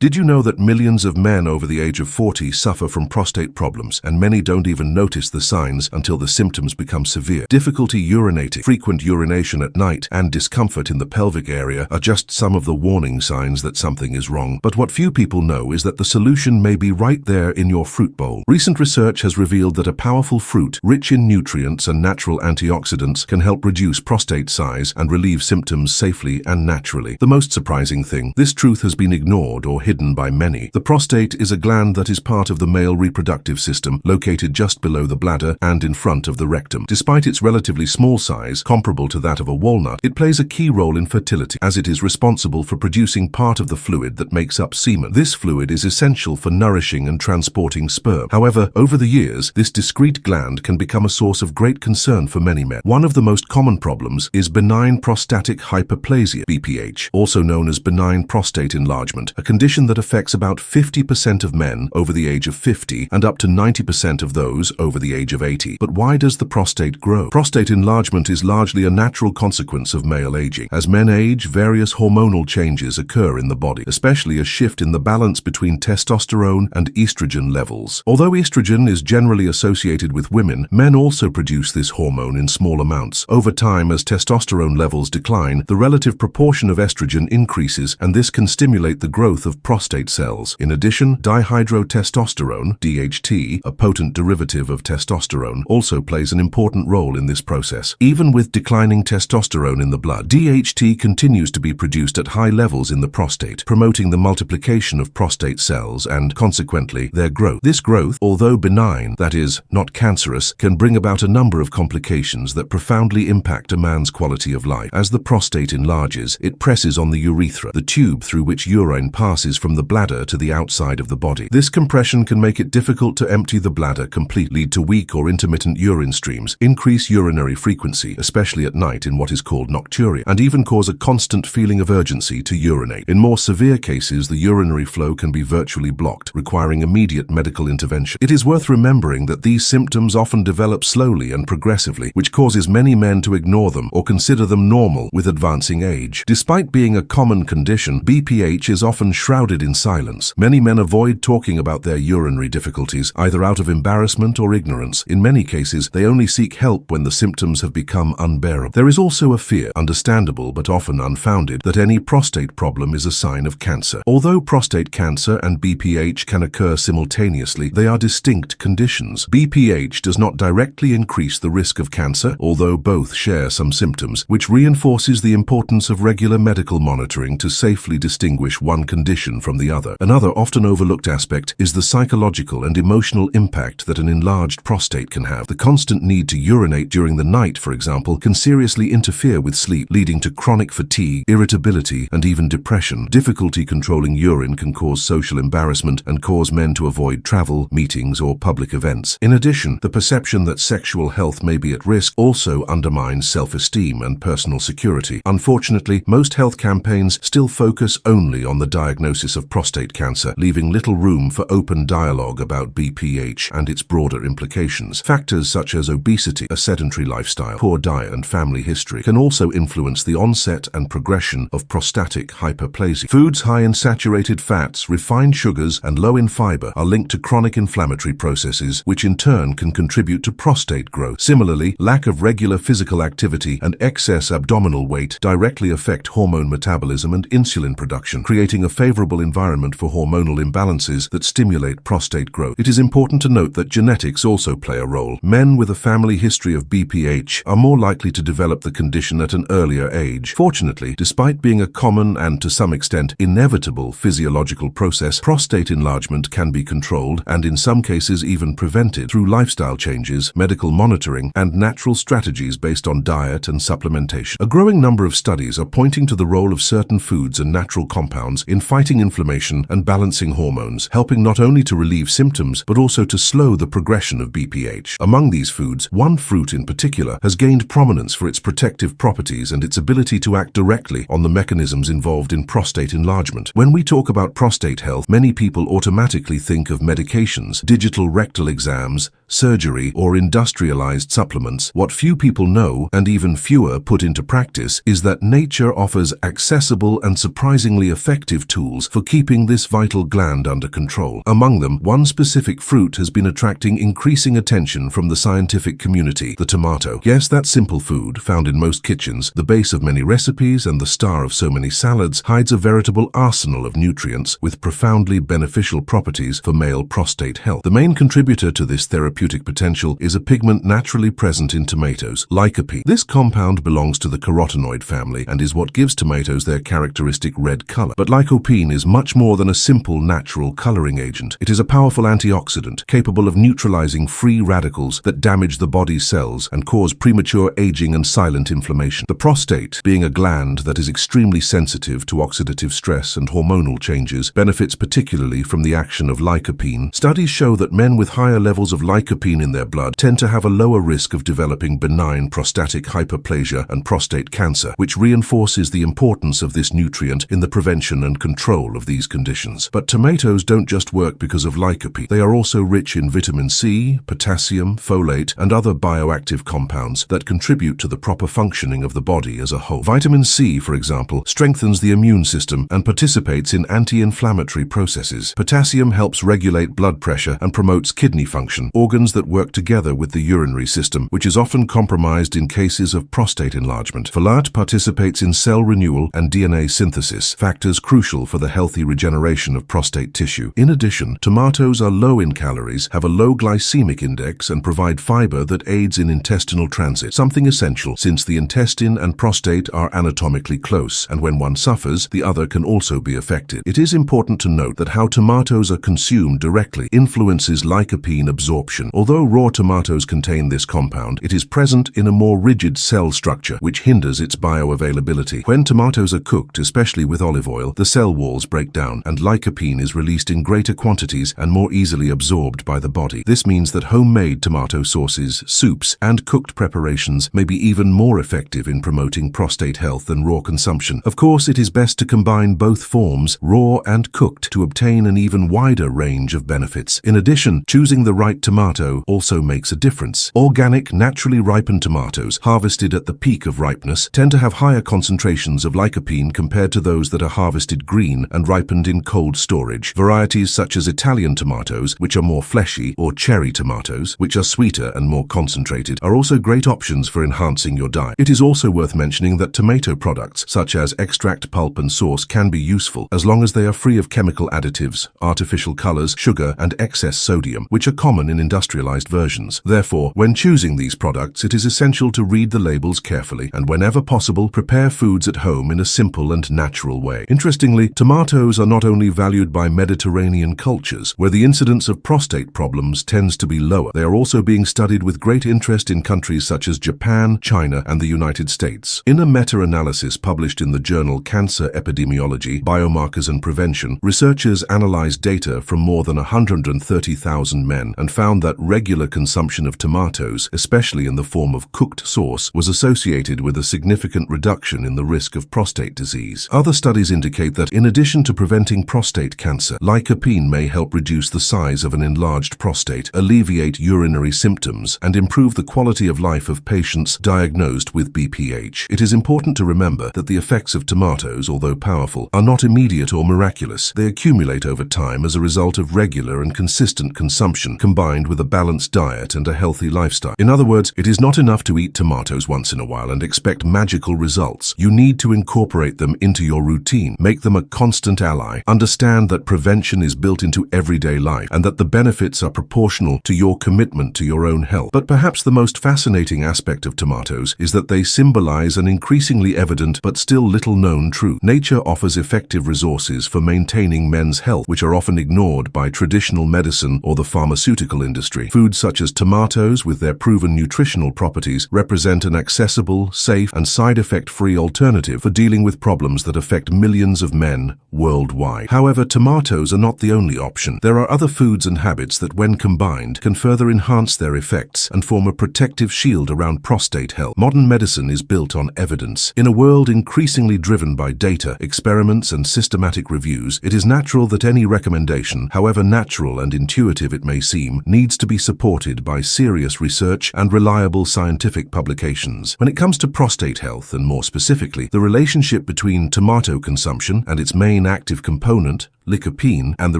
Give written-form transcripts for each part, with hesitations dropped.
Did you know that millions of men over the age of 40 suffer from prostate problems, and many don't even notice the signs until the symptoms become severe? Difficulty urinating, frequent urination at night, and discomfort in the pelvic area are just some of the warning signs that something is wrong. But what few people know is that the solution may be right there in your fruit bowl. Recent research has revealed that a powerful fruit, rich in nutrients and natural antioxidants, can help reduce prostate size and relieve symptoms safely and naturally. The most surprising thing, this truth has been ignored or hidden by many. The prostate is a gland that is part of the male reproductive system, located just below the bladder and in front of the rectum. Despite its relatively small size, comparable to that of a walnut, it plays a key role in fertility, as it is responsible for producing part of the fluid that makes up semen. This fluid is essential for nourishing and transporting sperm. However, over the years, this discrete gland can become a source of great concern for many men. One of the most common problems is benign prostatic hyperplasia, BPH, also known as benign prostate enlargement, a condition that affects about 50% of men over the age of 50 and up to 90% of those over the age of 80. But why does the prostate grow? Prostate enlargement is largely a natural consequence of male aging. As men age, various hormonal changes occur in the body, especially a shift in the balance between testosterone and estrogen levels. Although estrogen is generally associated with women, men also produce this hormone in small amounts. Over time, as testosterone levels decline, the relative proportion of estrogen increases, and this can stimulate the growth of prostate cells. In addition, dihydrotestosterone, DHT, a potent derivative of testosterone, also plays an important role in this process. Even with declining testosterone in the blood, DHT continues to be produced at high levels in the prostate, promoting the multiplication of prostate cells and, consequently, their growth. This growth, although benign, that is, not cancerous, can bring about a number of complications that profoundly impact a man's quality of life. As the prostate enlarges, it presses on the urethra, the tube through which urine passes from the bladder to the outside of the body. This compression can make it difficult to empty the bladder completely, lead to weak or intermittent urine streams, increase urinary frequency, especially at night in what is called nocturia, and even cause a constant feeling of urgency to urinate. In more severe cases, the urinary flow can be virtually blocked, requiring immediate medical intervention. It is worth remembering that these symptoms often develop slowly and progressively, which causes many men to ignore them or consider them normal with advancing age. Despite being a common condition, BPH is often shrouded in silence. Many men avoid talking about their urinary difficulties, either out of embarrassment or ignorance. In many cases, they only seek help when the symptoms have become unbearable. There is also a fear, understandable but often unfounded, that any prostate problem is a sign of cancer. Although prostate cancer and BPH can occur simultaneously, they are distinct conditions. BPH does not directly increase the risk of cancer, although both share some symptoms, which reinforces the importance of regular medical monitoring to safely distinguish one condition from the other. Another often overlooked aspect is the psychological and emotional impact that an enlarged prostate can have. The constant need to urinate during the night, for example, can seriously interfere with sleep, leading to chronic fatigue, irritability, and even depression. Difficulty controlling urine can cause social embarrassment and cause men to avoid travel, meetings, or public events. In addition, the perception that sexual health may be at risk also undermines self-esteem and personal security. Unfortunately, most health campaigns still focus only on the diagnosis of prostate cancer, leaving little room for open dialogue about BPH and its broader implications. Factors such as obesity, a sedentary lifestyle, poor diet, and family history can also influence the onset and progression of prostatic hyperplasia. Foods high in saturated fats, refined sugars, and low in fiber are linked to chronic inflammatory processes, which in turn can contribute to prostate growth. Similarly, lack of regular physical activity and excess abdominal weight directly affect hormone metabolism and insulin production, creating a favorable environment for hormonal imbalances that stimulate prostate growth. It is important to note that genetics also play a role. Men with a family history of BPH are more likely to develop the condition at an earlier age. Fortunately, despite being a common and to some extent inevitable physiological process, prostate enlargement can be controlled and in some cases even prevented through lifestyle changes, medical monitoring, and natural strategies based on diet and supplementation. A growing number of studies are pointing to the role of certain foods and natural compounds in fighting inflammation and balancing hormones, helping not only to relieve symptoms but also to slow the progression of BPH. Among these foods, one fruit in particular has gained prominence for its protective properties and its ability to act directly on the mechanisms involved in prostate enlargement. When we talk about prostate health, many people automatically think of medications, digital rectal exams, surgery, or industrialized supplements. What few people know, and even fewer put into practice, is that nature offers accessible and surprisingly effective tools for keeping this vital gland under control. Among them, one specific fruit has been attracting increasing attention from the scientific community: the tomato. Yes, that simple food, found in most kitchens, the base of many recipes and the star of so many salads, hides a veritable arsenal of nutrients with profoundly beneficial properties for male prostate health. The main contributor to this therapeutic potential is a pigment naturally present in tomatoes, lycopene. This compound belongs to the carotenoid family and is what gives tomatoes their characteristic red color. But lycopene is much more than a simple natural coloring agent. It is a powerful antioxidant capable of neutralizing free radicals that damage the body's cells and cause premature aging and silent inflammation. The prostate, being a gland that is extremely sensitive to oxidative stress and hormonal changes, benefits particularly from the action of lycopene. Studies show that men with higher levels of lycopene in their blood tend to have a lower risk of developing benign prostatic hyperplasia and prostate cancer, which reinforces the importance of this nutrient in the prevention and control of these conditions. But tomatoes don't just work because of lycopene. They are also rich in vitamin C, potassium, folate, and other bioactive compounds that contribute to the proper functioning of the body as a whole. Vitamin C, for example, strengthens the immune system and participates in anti-inflammatory processes. Potassium helps regulate blood pressure and promotes kidney function, organs that work together with the urinary system, which is often compromised in cases of prostate enlargement. Folate participates in cell renewal and DNA synthesis, factors crucial for the healthy regeneration of prostate tissue. In addition, tomatoes are low in calories, have a low glycemic index, and provide fiber that aids in intestinal transit, something essential since the intestine and prostate are anatomically close, and when one suffers, the other can also be affected. It is important to note that how tomatoes are consumed directly influences lycopene absorption. Although raw tomatoes contain this compound, it is present in a more rigid cell structure, which hinders its bioavailability. When tomatoes are cooked, especially with olive oil, the cell walls break down, and lycopene is released in greater quantities and more easily absorbed by the body. This means that homemade tomato sauces, soups, and cooked preparations may be even more effective in promoting prostate health than raw consumption. Of course, it is best to combine both forms, raw and cooked, to obtain an even wider range of benefits. In addition, choosing the right tomato also makes a difference. Organic, naturally ripened tomatoes, harvested at the peak of ripeness, tend to have higher concentrations of lycopene compared to those that are harvested green and ripened in cold storage. Varieties such as Italian tomatoes, which are more fleshy, or cherry tomatoes, which are sweeter and more concentrated, are also great options for enhancing your diet. It is also worth mentioning that tomato products, such as extract, pulp, and sauce, can be useful as long as they are free of chemical additives, artificial colors, sugar, and excess sodium, which are common in industrialized versions. Therefore, when choosing these products, it is essential to read the labels carefully and, whenever possible, prepare foods at home in a simple and natural way. Interestingly, tomatoes are not only valued by Mediterranean cultures, where the incidence of prostate problems tends to be lower. They are also being studied with great interest in countries such as Japan, China, and the United States. In a meta-analysis published in the journal Cancer Epidemiology, Biomarkers and Prevention, researchers analyzed data from more than 130,000 men and found that regular consumption of tomatoes, especially in the form of cooked sauce, was associated with a significant reduction in the risk of prostate disease. Other studies indicate that, in addition to preventing prostate cancer, lycopene may help reduce the size of an enlarged prostate, alleviate urinary symptoms, and improve the quality of life of patients diagnosed with BPH. It is important to remember that the effects of tomatoes, although powerful, are not immediate or miraculous. They accumulate over time as a result of regular and consistent consumption, combined with a balanced diet and a healthy lifestyle. In other words, it is not enough to eat tomatoes once in a while and expect magical results. You need to incorporate them into your routine, make them a constant ally. Understand that prevention is built into everyday life and that the benefits are proportional to your commitment to your own health. But perhaps the most fascinating aspect of tomatoes is that they symbolize an increasingly evident but still little known truth. Nature offers effective resources for maintaining men's health, which are often ignored by traditional medicine or the pharmaceutical industry. Foods such as tomatoes, with their proven nutritional properties, represent an accessible, safe, and side-effect-free alternative for dealing with problems that affect millions of men worldwide. However, tomatoes are not the only option. There are other foods and habits that, when combined, can further enhance their effects and form a protective shield around prostate health. Modern medicine is built on evidence. In a world increasingly driven by data, experiments, and systematic reviews, it is natural that any recommendation, however natural and intuitive it may seem, needs to be supported by serious research and reliable scientific publications. When it comes to prostate health, and more specifically, the relationship between tomato consumption and its main main active component, lycopene, and the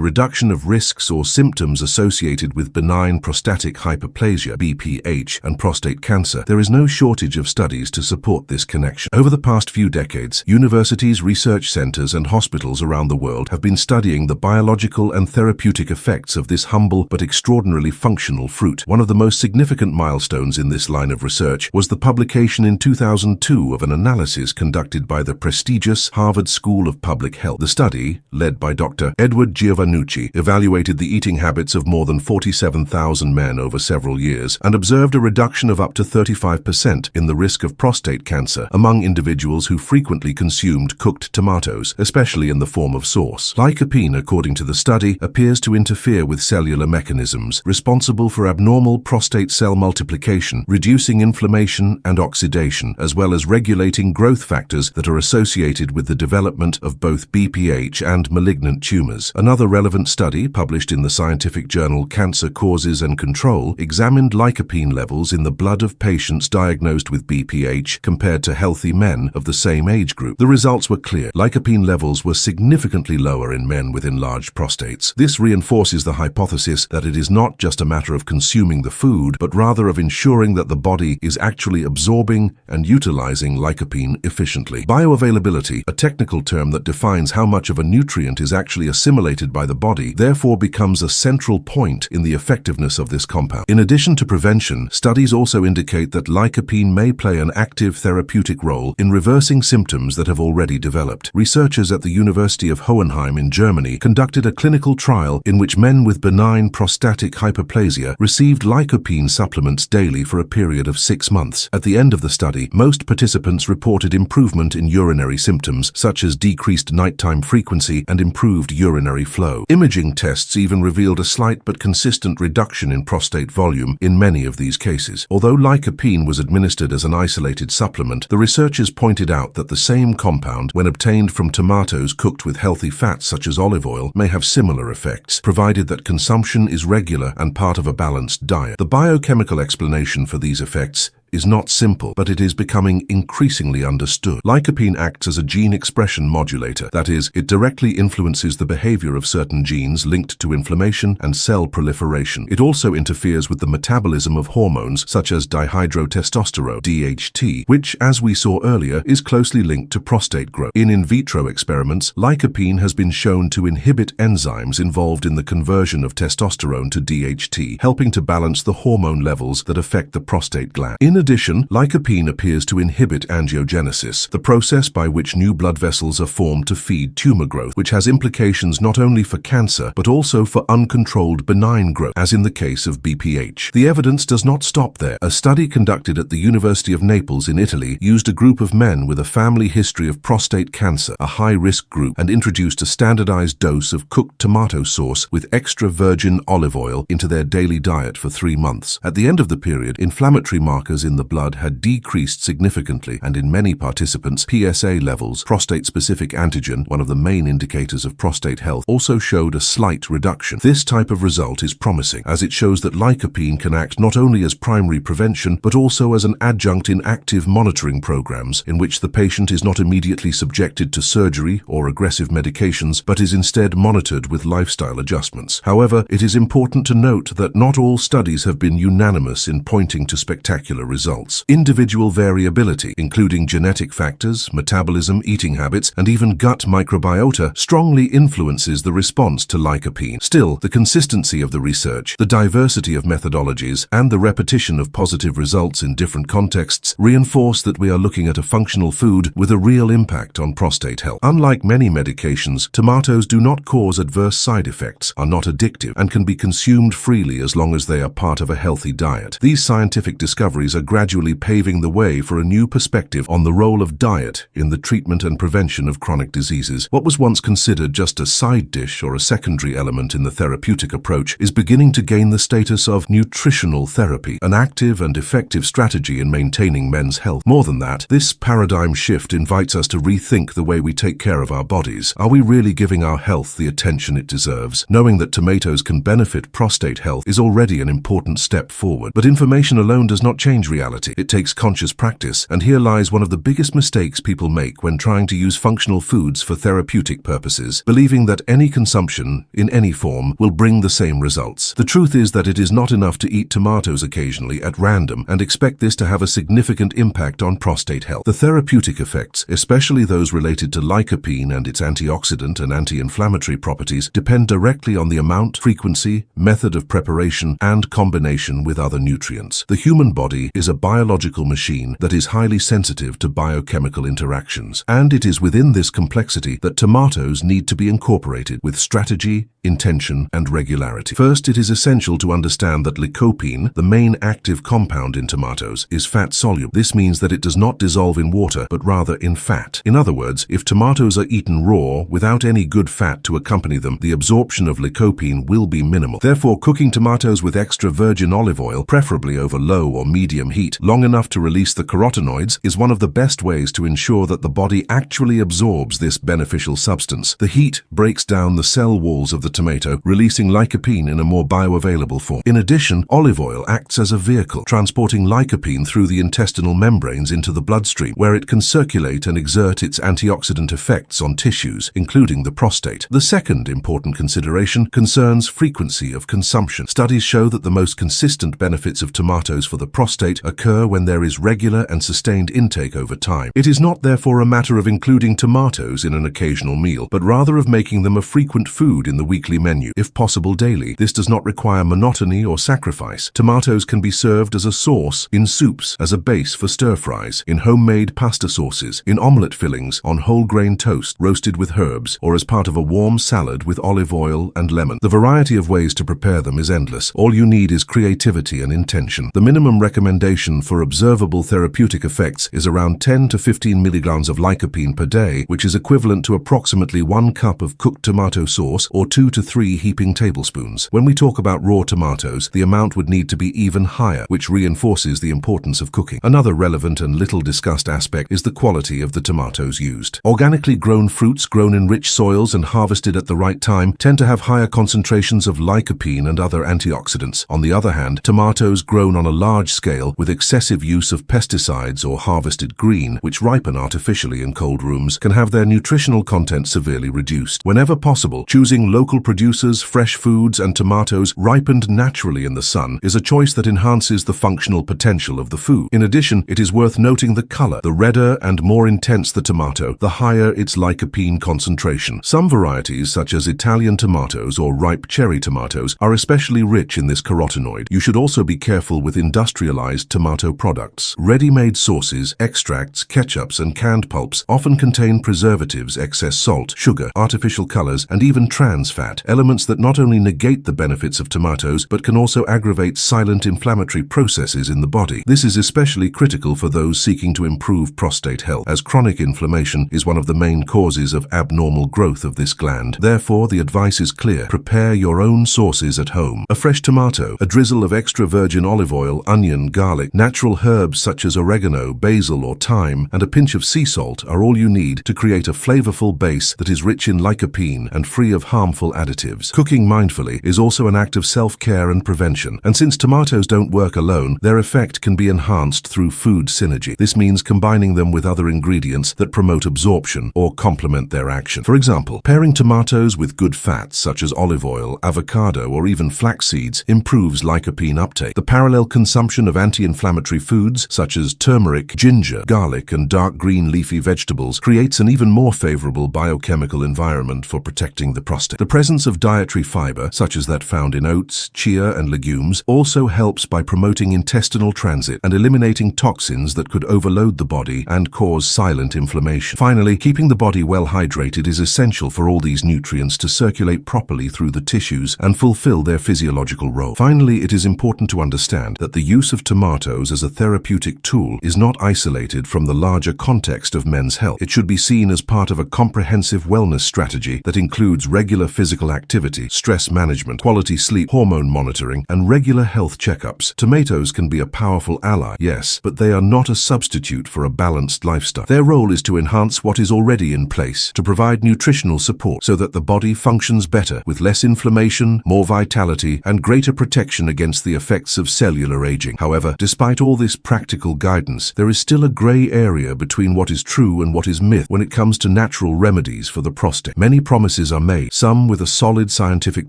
reduction of risks or symptoms associated with benign prostatic hyperplasia (BPH) and prostate cancer, there is no shortage of studies to support this connection. Over the past few decades, universities, research centers, and hospitals around the world have been studying the biological and therapeutic effects of this humble but extraordinarily functional fruit. One of the most significant milestones in this line of research was the publication in 2002 of an analysis conducted by the prestigious Harvard School of Public Health. The study, led by Dr. Edward Giovannucci, evaluated the eating habits of more than 47,000 men over several years and observed a reduction of up to 35% in the risk of prostate cancer among individuals who frequently consumed cooked tomatoes, especially in the form of sauce. Lycopene, according to the study, appears to interfere with cellular mechanisms responsible for abnormal prostate cell multiplication, reducing inflammation and oxidation, as well as regulating growth factors that are associated with the development of both BPH and malignant tumors. Another relevant study, published in the scientific journal Cancer Causes and Control, examined lycopene levels in the blood of patients diagnosed with BPH compared to healthy men of the same age group. The results were clear. Lycopene levels were significantly lower in men with enlarged prostates. This reinforces the hypothesis that it is not just a matter of consuming the food, but rather of ensuring that the body is actually absorbing and utilizing lycopene efficiently. Bioavailability, a technical term that defines how much of a nutrient is actually assimilated by the body, therefore becomes a central point in the effectiveness of this compound. In addition to prevention, studies also indicate that lycopene may play an active therapeutic role in reversing symptoms that have already developed. Researchers at the University of Hohenheim in Germany conducted a clinical trial in which men with benign prostatic hyperplasia received lycopene supplements daily for a period of 6 months. At the end of the study, most participants reported improvement in urinary symptoms, such as decreased nighttime frequency and improved urinary flow. Imaging tests even revealed a slight but consistent reduction in prostate volume in many of these cases. Although lycopene was administered as an isolated supplement, the researchers pointed out that the same compound, when obtained from tomatoes cooked with healthy fats such as olive oil, may have similar effects, provided that consumption is regular and part of a balanced diet. The biochemical explanation for these effects is not simple, but it is becoming increasingly understood. Lycopene acts as a gene expression modulator. That is, it directly influences the behavior of certain genes linked to inflammation and cell proliferation. It also interferes with the metabolism of hormones such as dihydrotestosterone, DHT, which, as we saw earlier, is closely linked to prostate growth. In vitro experiments, lycopene has been shown to inhibit enzymes involved in the conversion of testosterone to DHT, helping to balance the hormone levels that affect the prostate gland. In addition, lycopene appears to inhibit angiogenesis, the process by which new blood vessels are formed to feed tumor growth, which has implications not only for cancer, but also for uncontrolled benign growth, as in the case of BPH. The evidence does not stop there. A study conducted at the University of Naples in Italy used a group of men with a family history of prostate cancer, a high-risk group, and introduced a standardized dose of cooked tomato sauce with extra virgin olive oil into their daily diet for 3 months. At the end of the period, inflammatory markers in the blood had decreased significantly, and in many participants, PSA levels, prostate-specific antigen, one of the main indicators of prostate health, also showed a slight reduction. This type of result is promising, as it shows that lycopene can act not only as primary prevention, but also as an adjunct in active monitoring programs, in which the patient is not immediately subjected to surgery or aggressive medications, but is instead monitored with lifestyle adjustments. However, it is important to note that not all studies have been unanimous in pointing to spectacular results. Individual variability, including genetic factors, metabolism, eating habits, and even gut microbiota, strongly influences the response to lycopene. Still, the consistency of the research, the diversity of methodologies, and the repetition of positive results in different contexts reinforce that we are looking at a functional food with a real impact on prostate health. Unlike many medications, tomatoes do not cause adverse side effects, are not addictive, and can be consumed freely as long as they are part of a healthy diet. These scientific discoveries are gradually paving the way for a new perspective on the role of diet in the treatment and prevention of chronic diseases. What was once considered just a side dish or a secondary element in the therapeutic approach is beginning to gain the status of nutritional therapy, an active and effective strategy in maintaining men's health. More than that, this paradigm shift invites us to rethink the way we take care of our bodies. Are we really giving our health the attention it deserves? Knowing that tomatoes can benefit prostate health is already an important step forward, but information alone does not change reality. reality. It takes conscious practice, and here lies one of the biggest mistakes people make when trying to use functional foods for therapeutic purposes, believing that any consumption, in any form, will bring the same results. The truth is that it is not enough to eat tomatoes occasionally at random and expect this to have a significant impact on prostate health. The therapeutic effects, especially those related to lycopene and its antioxidant and anti-inflammatory properties, depend directly on the amount, frequency, method of preparation, and combination with other nutrients. The human body is a biological machine that is highly sensitive to biochemical interactions, and it is within this complexity that tomatoes need to be incorporated with strategy, intention, and regularity. First, it is essential to understand that lycopene, the main active compound in tomatoes, is fat-soluble. This means that it does not dissolve in water, but rather in fat. In other words, if tomatoes are eaten raw, without any good fat to accompany them, the absorption of lycopene will be minimal. Therefore, cooking tomatoes with extra virgin olive oil, preferably over low or medium heat, long enough to release the carotenoids, is one of the best ways to ensure that the body actually absorbs this beneficial substance. The heat breaks down the cell walls of the tomato, releasing lycopene in a more bioavailable form. In addition, olive oil acts as a vehicle, transporting lycopene through the intestinal membranes into the bloodstream, where it can circulate and exert its antioxidant effects on tissues, including the prostate. The second important consideration concerns frequency of consumption. Studies show that the most consistent benefits of tomatoes for the prostate occur when there is regular and sustained intake over time. It is not therefore a matter of including tomatoes in an occasional meal, but rather of making them a frequent food in the weekly menu, if possible daily. This does not require monotony or sacrifice. Tomatoes can be served as a sauce, in soups, as a base for stir-fries, in homemade pasta sauces, in omelette fillings, on whole grain toast, roasted with herbs, or as part of a warm salad with olive oil and lemon. The variety of ways to prepare them is endless. All you need is creativity and intention. The minimum recommendation for observable therapeutic effects is around 10 to 15 milligrams of lycopene per day, which is equivalent to approximately 1 cup of cooked tomato sauce or 2 to 3 heaping tablespoons. When we talk about raw tomatoes, the amount would need to be even higher, which reinforces the importance of cooking. Another relevant and little discussed aspect is the quality of the tomatoes used. Organically grown fruits grown in rich soils and harvested at the right time tend to have higher concentrations of lycopene and other antioxidants. On the other hand, tomatoes grown on a large scale with excessive use of pesticides or harvested green, which ripen artificially in cold rooms, can have their nutritional content severely reduced. Whenever possible, choosing local producers, fresh foods, and tomatoes ripened naturally in the sun is a choice that enhances the functional potential of the food. In addition, it is worth noting the color. The redder and more intense the tomato, the higher its lycopene concentration. Some varieties, such as Italian tomatoes or ripe cherry tomatoes, are especially rich in this carotenoid. You should also be careful with industrialized tomato products. Ready-made sauces, extracts, ketchups, and canned pulps often contain preservatives, excess salt, sugar, artificial colors, and even trans fat, elements that not only negate the benefits of tomatoes but can also aggravate silent inflammatory processes in the body. This is especially critical for those seeking to improve prostate health, as chronic inflammation is one of the main causes of abnormal growth of this gland. Therefore, the advice is clear. Prepare your own sauces at home. A fresh tomato, a drizzle of extra virgin olive oil, onion, garlic, natural herbs such as oregano, basil, or thyme, and a pinch of sea salt are all you need to create a flavorful base that is rich in lycopene and free of harmful additives. Cooking mindfully is also an act of self-care and prevention, and since tomatoes don't work alone, their effect can be enhanced through food synergy. This means combining them with other ingredients that promote absorption or complement their action. For example, pairing tomatoes with good fats such as olive oil, avocado, or even flax seeds improves lycopene uptake. The parallel consumption of anti-inflammatory foods such as turmeric, ginger, garlic, and dark green leafy vegetables creates an even more favorable biochemical environment for protecting the prostate. The presence of dietary fiber, such as that found in oats, chia, and legumes, also helps by promoting intestinal transit and eliminating toxins that could overload the body and cause silent inflammation. Finally, keeping the body well hydrated is essential for all these nutrients to circulate properly through the tissues and fulfill their physiological role. Finally, it is important to understand that the use of tomatoes as a therapeutic tool is not isolated from the larger context of men's health. It should be seen as part of a comprehensive wellness strategy that includes regular physical physical activity, stress management, quality sleep, hormone monitoring, and regular health checkups. Tomatoes can be a powerful ally, yes, but they are not a substitute for a balanced lifestyle. Their role is to enhance what is already in place, to provide nutritional support so that the body functions better with less inflammation, more vitality, and greater protection against the effects of cellular aging. However, despite all this practical guidance, there is still a gray area between what is true and what is myth when it comes to natural remedies for the prostate. Many promises are made, some with a solid scientific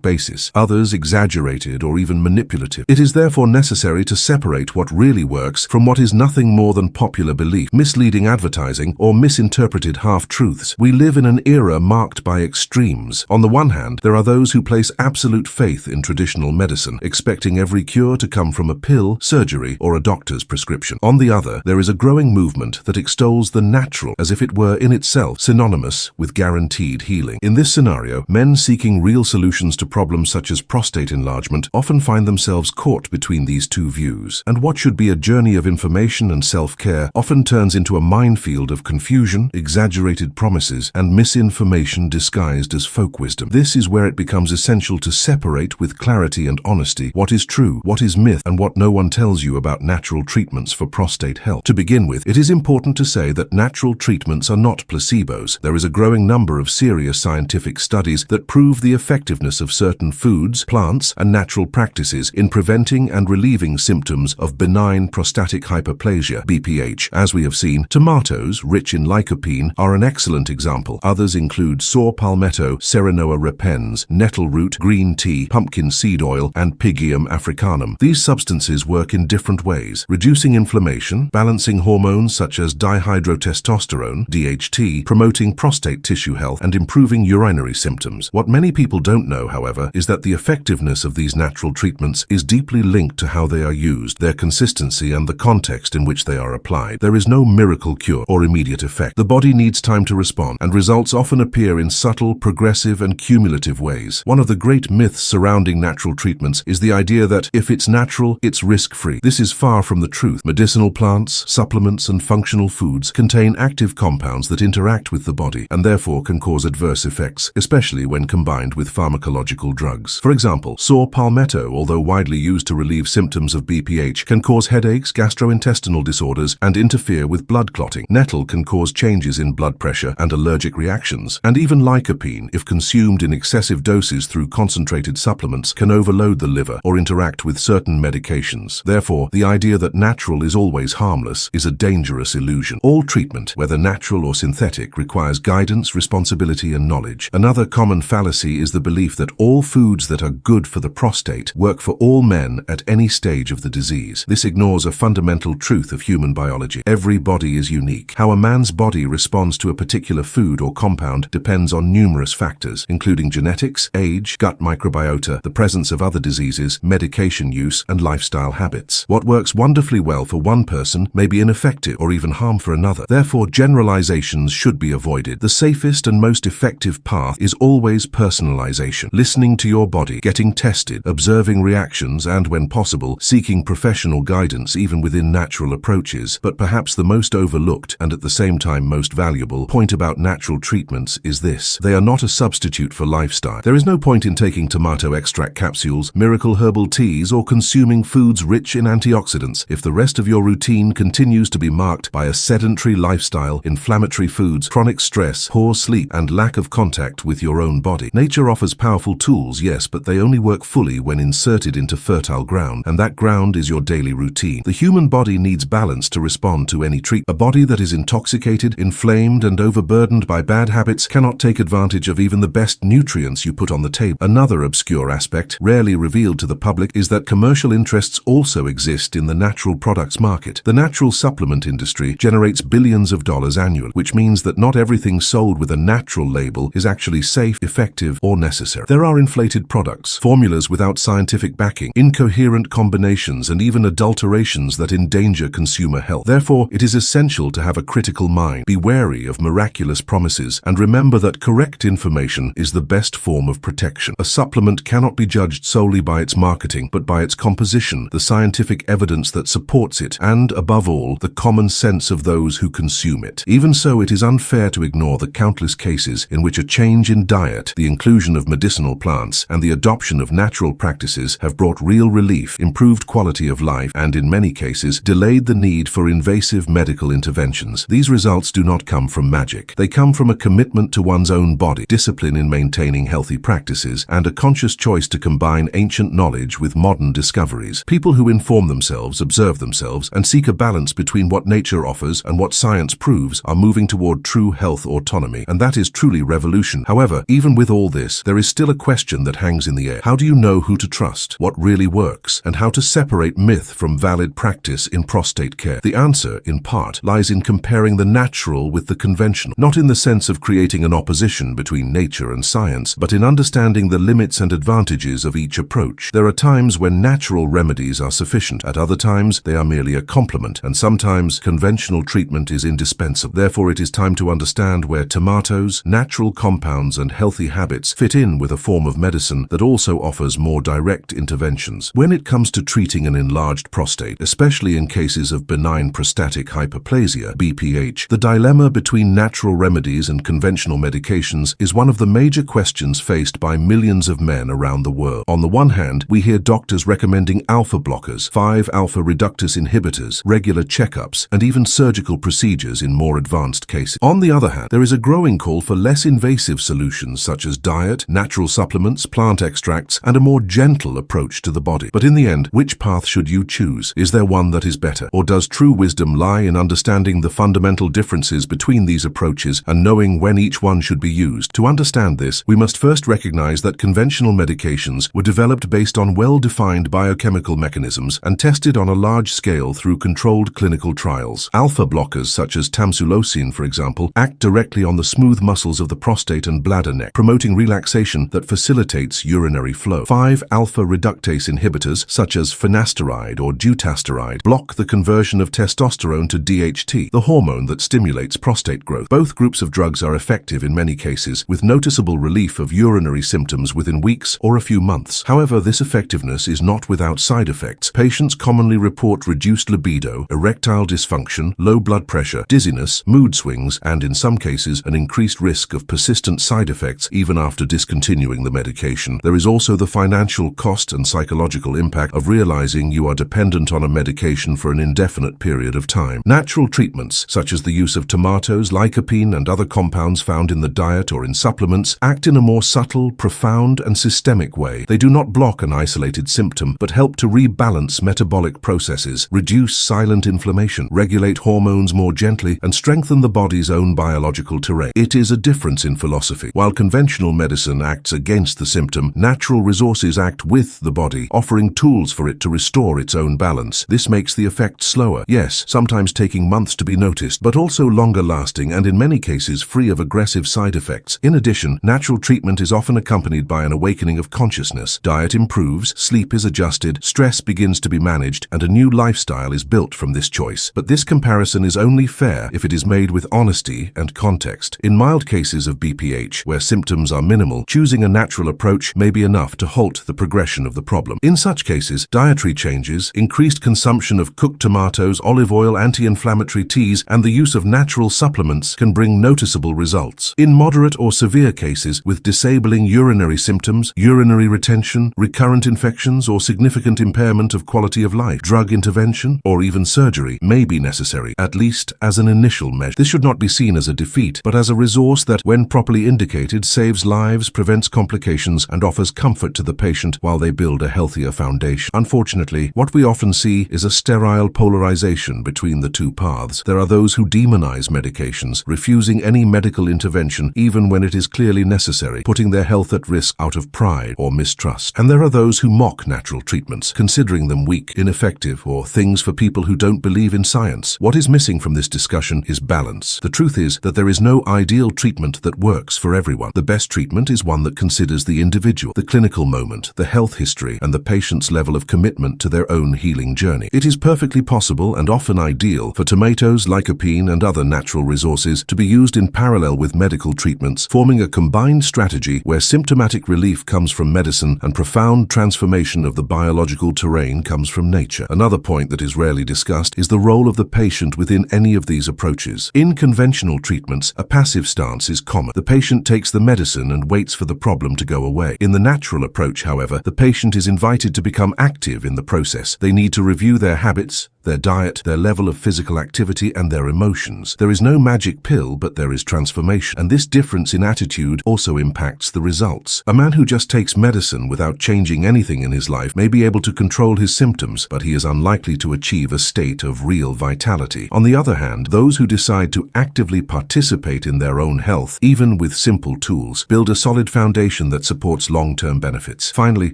basis, others exaggerated or even manipulative. It is therefore necessary to separate what really works from what is nothing more than popular belief, misleading advertising, or misinterpreted half-truths. We live in an era marked by extremes. On the one hand, there are those who place absolute faith in traditional medicine, expecting every cure to come from a pill, surgery, or a doctor's prescription. On the other, there is a growing movement that extols the natural as if it were in itself synonymous with guaranteed healing. In this scenario, men seeking real solutions to problems such as prostate enlargement often find themselves caught between these two views, and what should be a journey of information and self-care often turns into a minefield of confusion, exaggerated promises, and misinformation disguised as folk wisdom. This is where it becomes essential to separate with clarity and honesty what is true, what is myth, and what no one tells you about natural treatments for prostate health. To begin with, it is important to say that natural treatments are not placebos. There is a growing number of serious scientific studies that prove the effectiveness of certain foods, plants, and natural practices in preventing and relieving symptoms of benign prostatic hyperplasia, BPH. As we have seen, tomatoes, rich in lycopene, are an excellent example. Others include saw palmetto, Serenoa repens, nettle root, green tea, pumpkin seed oil, and Pygium africanum. These substances work in different ways, reducing inflammation, balancing hormones such as dihydrotestosterone, DHT, promoting prostate tissue health, and improving urinary symptoms. What many people don't know, however, is that the effectiveness of these natural treatments is deeply linked to how they are used, their consistency, and the context in which they are applied. There is no miracle cure or immediate effect. The body needs time to respond, and results often appear in subtle, progressive, and cumulative ways. One of the great myths surrounding natural treatments is the idea that if it's natural, it's risk-free. This is far from the truth. Medicinal plants, supplements, and functional foods contain active compounds that interact with the body and therefore can cause adverse effects, especially when combined with pharmacological drugs. For example, saw palmetto, although widely used to relieve symptoms of BPH, can cause headaches, gastrointestinal disorders, and interfere with blood clotting. Nettle can cause changes in blood pressure and allergic reactions, and even lycopene, if consumed in excessive doses through concentrated supplements, can overload the liver or interact with certain medications. Therefore, the idea that natural is always harmless is a dangerous illusion. All treatment, whether natural or synthetic, requires guidance, responsibility, and knowledge. Another common fallacy is the belief that all foods that are good for the prostate work for all men at any stage of the disease. This ignores a fundamental truth of human biology. Every body is unique. How a man's body responds to a particular food or compound depends on numerous factors, including genetics, age, gut microbiota, the presence of other diseases, medication use, and lifestyle habits. What works wonderfully well for one person may be ineffective or even harm for another. Therefore, generalizations should be avoided. The safest and most effective path is always personalization. Listening to your body, getting tested, observing reactions, and, when possible, seeking professional guidance even within natural approaches. But perhaps the most overlooked and at the same time most valuable point about natural treatments is this: they are not a substitute for lifestyle. There is no point in taking tomato extract capsules, miracle herbal teas, or consuming foods rich in antioxidants if the rest of your routine continues to be marked by a sedentary lifestyle, inflammatory foods, chronic stress, poor sleep, and lack of contact with your own body. Nature offers powerful tools, yes, but they only work fully when inserted into fertile ground, and that ground is your daily routine. The human body needs balance to respond to any treatment. A body that is intoxicated, inflamed, and overburdened by bad habits cannot take advantage of even the best nutrients you put on the table. Another obscure aspect, rarely revealed to the public, is that commercial interests also exist in the natural products market. The natural supplement industry generates billions of dollars annually, which means that not everything sold with a natural label is actually safe, effective, or necessary. There are inflated products, formulas without scientific backing, incoherent combinations, and even adulterations that endanger consumer health. Therefore, it is essential to have a critical mind, be wary of miraculous promises, and remember that correct information is the best form of protection. A supplement cannot be judged solely by its marketing, but by its composition, the scientific evidence that supports it, and, above all, the common sense of those who consume it. Even so, it is unfair to ignore the countless cases in which a change in diet, the inclusion of medicinal plants and the adoption of natural practices have brought real relief, improved quality of life, and in many cases, delayed the need for invasive medical interventions. These results do not come from magic. They come from a commitment to one's own body, discipline in maintaining healthy practices, and a conscious choice to combine ancient knowledge with modern discoveries. People who inform themselves, observe themselves, and seek a balance between what nature offers and what science proves are moving toward true health autonomy, and that is truly revolution. However, even with all this, there is still a question that hangs in the air. How do you know who to trust, what really works, and how to separate myth from valid practice in prostate care? The answer, in part, lies in comparing the natural with the conventional, not in the sense of creating an opposition between nature and science, but in understanding the limits and advantages of each approach. There are times when natural remedies are sufficient. At other times, they are merely a complement, and sometimes conventional treatment is indispensable. Therefore, it is time to understand where tomatoes, natural compounds, and healthy habits fit in with a form of medicine that also offers more direct interventions. When it comes to treating an enlarged prostate, especially in cases of benign prostatic hyperplasia, BPH, the dilemma between natural remedies and conventional medications is one of the major questions faced by millions of men around the world. On the one hand, we hear doctors recommending alpha blockers, 5-alpha reductase inhibitors, regular checkups, and even surgical procedures in more advanced cases. On the other hand, there is a growing call for less invasive solutions such as diet, natural supplements, plant extracts, and a more gentle approach to the body. But in the end, which path should you choose? Is there one that is better? Or does true wisdom lie in understanding the fundamental differences between these approaches and knowing when each one should be used? To understand this, we must first recognize that conventional medications were developed based on well-defined biochemical mechanisms and tested on a large scale through controlled clinical trials. Alpha blockers such as tamsulosin, for example, act directly on the smooth muscles of the prostate and bladder neck, promoting relaxation that facilitates urinary flow. 5-alpha reductase inhibitors such as finasteride or dutasteride block the conversion of testosterone to DHT, the hormone that stimulates prostate growth. Both groups of drugs are effective in many cases, with noticeable relief of urinary symptoms within weeks or a few months. However, this effectiveness is not without side effects. Patients commonly report reduced libido, erectile dysfunction, low blood pressure, dizziness, mood swings, and in some cases, an increased risk of persistent side effects even after discontinuing the medication. There is also the financial cost and psychological impact of realizing you are dependent on a medication for an indefinite period of time. Natural treatments, such as the use of tomatoes, lycopene, and other compounds found in the diet or in supplements, act in a more subtle, profound, and systemic way. They do not block an isolated symptom, but help to rebalance metabolic processes, reduce silent inflammation, regulate hormones more gently, and strengthen the body's own biological terrain. It is a difference in philosophy. While conventional medicine acts against the symptom, natural resources act with the body, offering tools for it to restore its own balance. This makes the effect slower, yes, sometimes taking months to be noticed, but also longer lasting and in many cases free of aggressive side effects. In addition, natural treatment is often accompanied by an awakening of consciousness. Diet improves, sleep is adjusted, stress begins to be managed, and a new lifestyle is built from this choice. But this comparison is only fair if it is made with honesty and context. In mild cases of BPH, where symptoms are minimal, choosing a natural approach may be enough to halt the progression of the problem. In such cases, dietary changes, increased consumption of cooked tomatoes, olive oil, anti-inflammatory teas, and the use of natural supplements can bring noticeable results. In moderate or severe cases with disabling urinary symptoms, urinary retention, recurrent infections, or significant impairment of quality of life, drug intervention or even surgery may be necessary, at least as an initial measure. This should not be seen as a defeat, but as a resource that, when properly indicated, saves lives, prevents complications, and offers comfort to the patient while they build a healthier foundation. Unfortunately, what we often see is a sterile polarization between the two paths. There are those who demonize medications, refusing any medical intervention even when it is clearly necessary, putting their health at risk out of pride or mistrust. And there are those who mock natural treatments, considering them weak, ineffective, or things for people who don't believe in science. What is missing from this discussion is balance. The truth is that there is no ideal treatment that works for everyone. The best treatment is one that considers the individual, the clinical moment, the health history, and the patient's level of commitment to their own healing journey. It is perfectly possible and often ideal for tomatoes, lycopene, and other natural resources to be used in parallel with medical treatments, forming a combined strategy where symptomatic relief comes from medicine and profound transformation of the biological terrain comes from nature. Another point that is rarely discussed is the role of the patient within any of these approaches. In conventional treatments, a passive stance is common. The patient takes the medicine medicine and waits for the problem to go away. In the natural approach, however, the patient is invited to become active in the process. They need to review their habits, their diet, their level of physical activity, and their emotions. There is no magic pill, but there is transformation. And this difference in attitude also impacts the results. A man who just takes medicine without changing anything in his life may be able to control his symptoms, but he is unlikely to achieve a state of real vitality. On the other hand, those who decide to actively participate in their own health, even with simple tools, build a solid foundation that supports long-term benefits. Finally,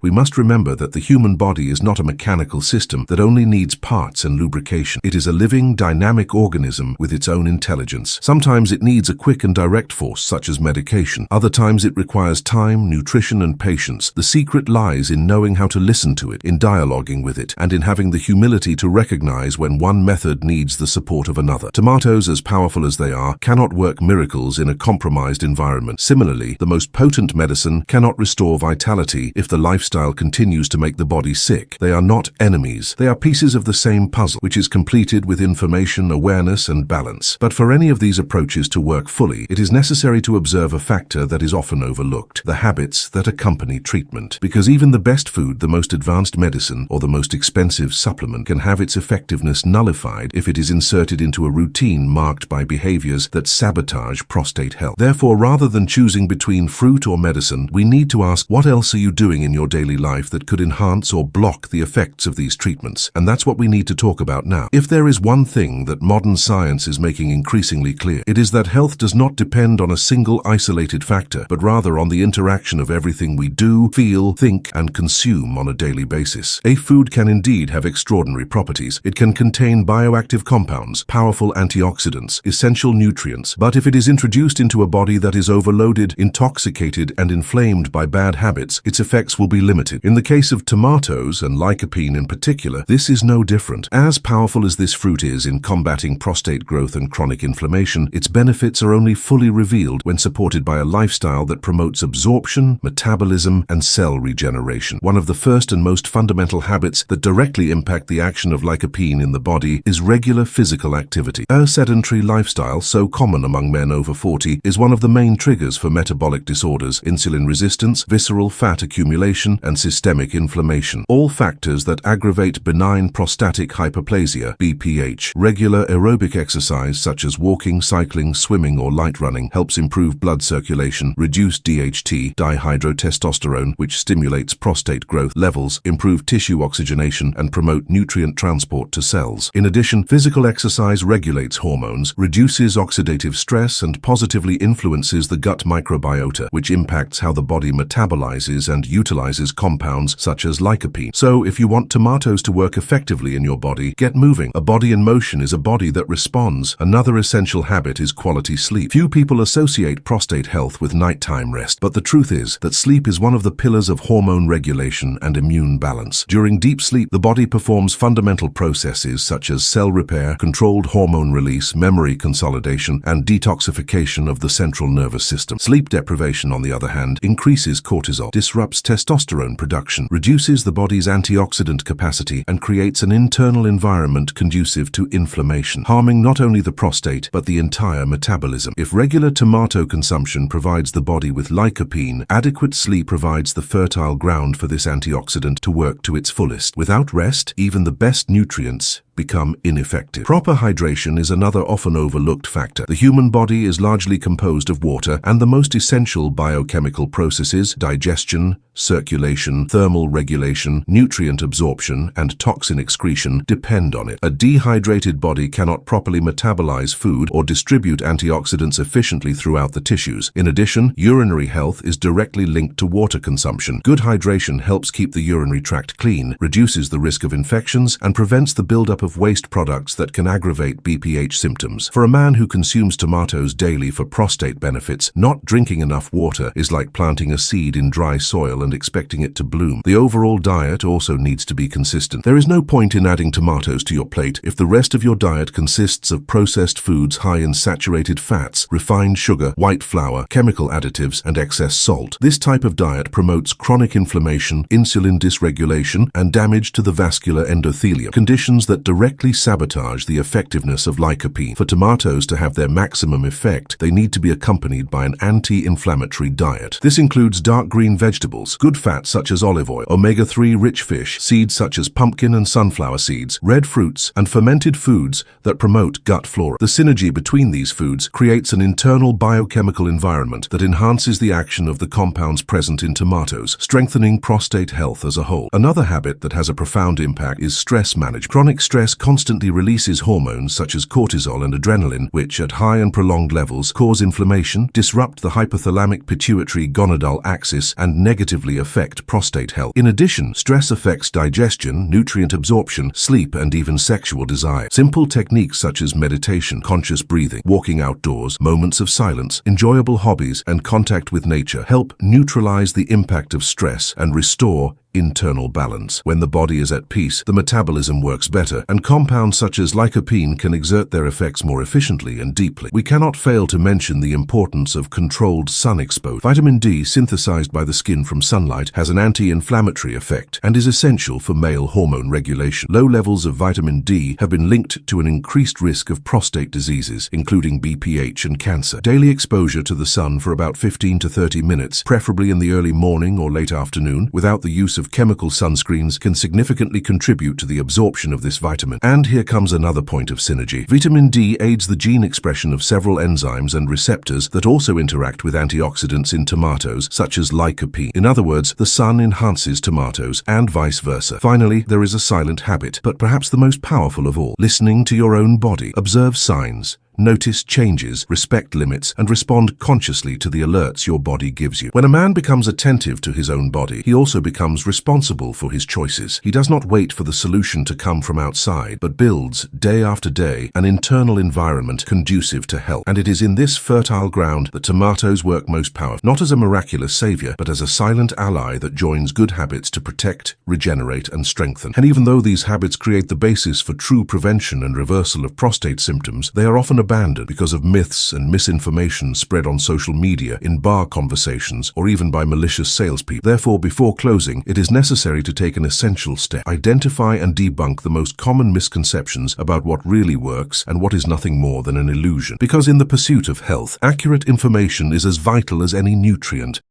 we must remember that the human body is not a mechanical system that only needs parts and lubrication. It is a living, dynamic organism with its own intelligence. Sometimes it needs a quick and direct force, such as medication. Other times it requires time, nutrition, and patience. The secret lies in knowing how to listen to it, in dialoguing with it, and in having the humility to recognize when one method needs the support of another. Tomatoes, as powerful as they are, cannot work miracles in a compromised environment. Similarly, the most potent medicine cannot restore vitality if the lifestyle continues to make the body sick. They are not enemies. They are pieces of the same puzzle, which is completed with information, awareness, and balance. But for any of these approaches to work fully, it is necessary to observe a factor that is often overlooked: the habits that accompany treatment. Because even the best food, the most advanced medicine, or the most expensive supplement can have its effectiveness nullified if it is inserted into a routine marked by behaviors that sabotage prostate health. Therefore, rather than choosing between fruit or medicine, we need to ask, what else are you doing in your daily life that could enhance or block the effects of these treatments? And that's what we need to talk about now. If there is one thing that modern science is making increasingly clear, it is that health does not depend on a single isolated factor, but rather on the interaction of everything we do, feel, think, and consume on a daily basis. A food can indeed have extraordinary properties. It can contain bioactive compounds, powerful antioxidants, essential nutrients, but if it is introduced into a body that is overloaded, intoxicated, and inflamed by bad habits, its effects will be limited. In the case of tomatoes, and lycopene in particular, this is no different. As powerful as this fruit is in combating prostate growth and chronic inflammation, its benefits are only fully revealed when supported by a lifestyle that promotes absorption, metabolism, and cell regeneration. One of the first and most fundamental habits that directly impact the action of lycopene in the body is regular physical activity. A sedentary lifestyle, so common among men over 40, is one of the main triggers for metabolic disorders, insulin resistance, visceral fat accumulation, and systemic inflammation. All factors that aggravate benign prostatic hyperplasia, BPH. Regular aerobic exercise such as walking, cycling, swimming, or light running helps improve blood circulation, reduce DHT, dihydrotestosterone, which stimulates prostate growth levels, improve tissue oxygenation, and promote nutrient transport to cells. In addition, physical exercise regulates hormones, reduces oxidative stress, and positively influences the gut microbiota, which impacts how the body metabolizes and utilizes compounds such as lycopene. So, if you want tomatoes to work effectively in your body, get moving. A body in motion is a body that responds. Another essential habit is quality sleep. Few people associate prostate health with nighttime rest, but the truth is that sleep is one of the pillars of hormone regulation and immune balance. During deep sleep, the body performs fundamental processes such as cell repair, controlled hormone release, memory consolidation, and detoxification of the central nervous system. Sleep deprivation, on the other hand, increases cortisol, disrupts testosterone production, reduces the body's antioxidant capacity, and creates an internal environment conducive to inflammation, harming not only the prostate, but the entire metabolism. If regular tomato consumption provides the body with lycopene, adequate sleep provides the fertile ground for this antioxidant to work to its fullest. Without rest, even the best nutrients become ineffective. Proper hydration is another often overlooked factor. The human body is largely composed of water, and the most essential biochemical processes, digestion, circulation, thermal regulation, nutrient absorption, and toxin excretion, depend on it. A dehydrated body cannot properly metabolize food or distribute antioxidants efficiently throughout the tissues. In addition, urinary health is directly linked to water consumption. Good hydration helps keep the urinary tract clean, reduces the risk of infections, and prevents the buildup of waste products that can aggravate BPH symptoms. For a man who consumes tomatoes daily for prostate benefits, not drinking enough water is like planting a seed in dry soil and expecting it to bloom. The overall diet also needs to be consistent. There is no point in adding tomatoes to your plate if the rest of your diet consists of processed foods high in saturated fats, refined sugar, white flour, chemical additives, and excess salt. This type of diet promotes chronic inflammation, insulin dysregulation, and damage to the vascular endothelium, conditions that directly sabotage the effectiveness of lycopene. For tomatoes to have their maximum effect, they need to be accompanied by an anti-inflammatory diet. This includes dark green vegetables, good fats such as olive oil, omega-3 rich fish, seeds such as pumpkin and sunflower seeds, red fruits, and fermented foods that promote gut flora. The synergy between these foods creates an internal biochemical environment that enhances the action of the compounds present in tomatoes, strengthening prostate health as a whole. Another habit that has a profound impact is stress management. Chronic stress constantly releases hormones such as cortisol and adrenaline, which at high and prolonged levels cause inflammation, disrupt the hypothalamic pituitary gonadal axis, and negatively affect prostate health. In addition, stress affects digestion, nutrient absorption, sleep, and even sexual desire. Simple techniques such as meditation, conscious breathing, walking outdoors, moments of silence, enjoyable hobbies, and contact with nature help neutralize the impact of stress and restore internal balance. When the body is at peace, the metabolism works better, and compounds such as lycopene can exert their effects more efficiently and deeply. We cannot fail to mention the importance of controlled sun exposure. Vitamin D, synthesized by the skin from sunlight, has an anti-inflammatory effect and is essential for male hormone regulation. Low levels of vitamin D have been linked to an increased risk of prostate diseases, including BPH and cancer. Daily exposure to the sun for about 15 to 30 minutes, preferably in the early morning or late afternoon, without the use of chemical sunscreens, can significantly contribute to the absorption of this vitamin. And here comes another point of synergy. Vitamin D aids the gene expression of several enzymes and receptors that also interact with antioxidants in tomatoes, such as lycopene. In other words, the sun enhances tomatoes, and vice versa. Finally, there is a silent habit, but perhaps the most powerful of all: listening to your own body. Observe signs, notice changes, respect limits, and respond consciously to the alerts your body gives you. When a man becomes attentive to his own body, he also becomes responsible for his choices. He does not wait for the solution to come from outside, but builds, day after day, an internal environment conducive to health. And it is in this fertile ground that tomatoes work most powerfully, not as a miraculous savior, but as a silent ally that joins good habits to protect, regenerate, and strengthen. And even though these habits create the basis for true prevention and reversal of prostate symptoms, they are often abandoned because of myths and misinformation spread on social media, in bar conversations, or even by malicious salespeople. Therefore, before closing, it is necessary to take an essential step: identify and debunk the most common misconceptions about what really works and what is nothing more than an illusion. Because in the pursuit of health, accurate information is as vital as any nutrient.